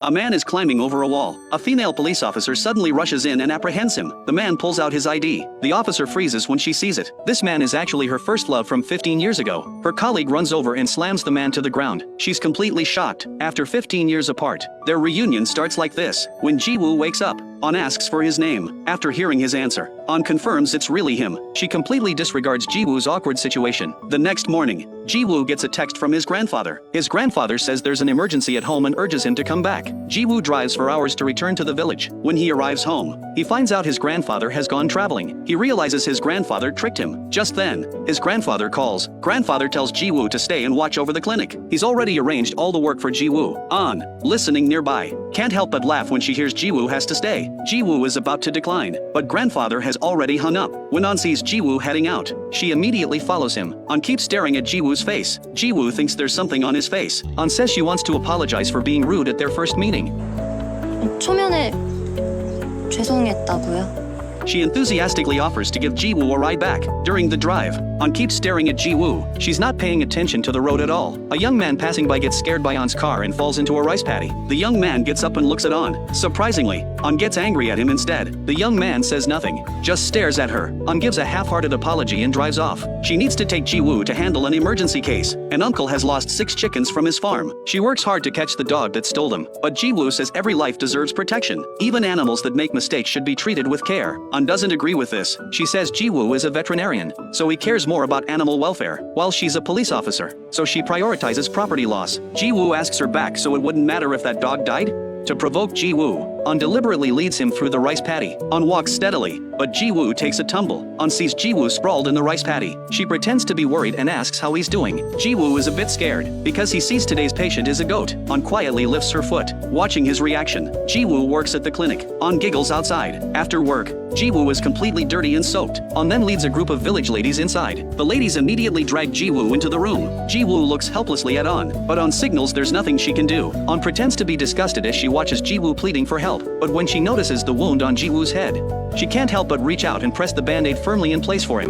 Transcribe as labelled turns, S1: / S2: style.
S1: A man is climbing over a wall. A female police officer suddenly rushes in and apprehends him. The man pulls out his ID. The officer freezes when she sees it. This man is actually her first love from 15 years ago. Her colleague runs over and slams the man to the ground. She's completely shocked. After 15 years apart, their reunion starts like this. When Ji-woo wakes up, An asks for his name. After hearing his answer, An confirms it's really him. She completely disregards Ji-woo's awkward situation. The next morning, Ji-woo gets a text from his grandfather. His grandfather says there's an emergency at home and urges him to come back. Ji-woo drives for hours to return to the village. When he arrives home, he finds out his grandfather has gone traveling. He realizes his grandfather tricked him. Just then, his grandfather calls. Grandfather tells Ji-woo to stay and watch over the clinic. He's already arranged all the work for Ji-woo. An, listening nearby, can't help but laugh when she hears Ji-woo has to stay. Ji-woo is about to decline, but grandfather has already hung up. When An sees Ji-woo heading out, she immediately follows him. An keeps staring at Ji-woo's face. Ji-woo thinks there's something on his face. An says she wants to apologize for being rude at their first meeting.
S2: 초면에 죄송했다고요?
S1: She enthusiastically offers to give Ji-woo a ride back. During the drive, An keeps staring at Ji-woo. She's not paying attention to the road at all. A young man passing by gets scared by An's car and falls into a rice paddy. The young man gets up and looks at An. Surprisingly, An gets angry at him instead. The young man says nothing, just stares at her. An gives a half-hearted apology and drives off. She needs to take Ji-woo to handle an emergency case. An uncle has lost 6 chickens from his farm. She works hard to catch the dog that stole them, but Ji-woo says every life deserves protection. Even animals that make mistakes should be treated with care. An doesn't agree with this. She says Ji-woo is a veterinarian, so he cares more about animal welfare, while she's a police officer, so she prioritizes property loss. Ji-woo asks her back so it wouldn't matter if that dog died? To provoke Ji-woo, An deliberately leads him through the rice paddy. An walks steadily, but Ji-woo takes a tumble. An sees Ji-woo sprawled in the rice paddy. She pretends to be worried and asks how he's doing. Ji-woo is a bit scared, because he sees today's patient is a goat. An quietly lifts her foot, watching his reaction. Ji-woo works at the clinic. An giggles outside. After work, Ji-woo is completely dirty and soaked. An then leads a group of village ladies inside. The ladies immediately drag Ji-woo into the room. Ji-woo looks helplessly at An, but An signals there's nothing she can do. An pretends to be disgusted as she watches Ji-woo pleading for help, but when she notices the wound on Ji-woo's head, she can't help but reach out and press the band-aid firmly in place for him.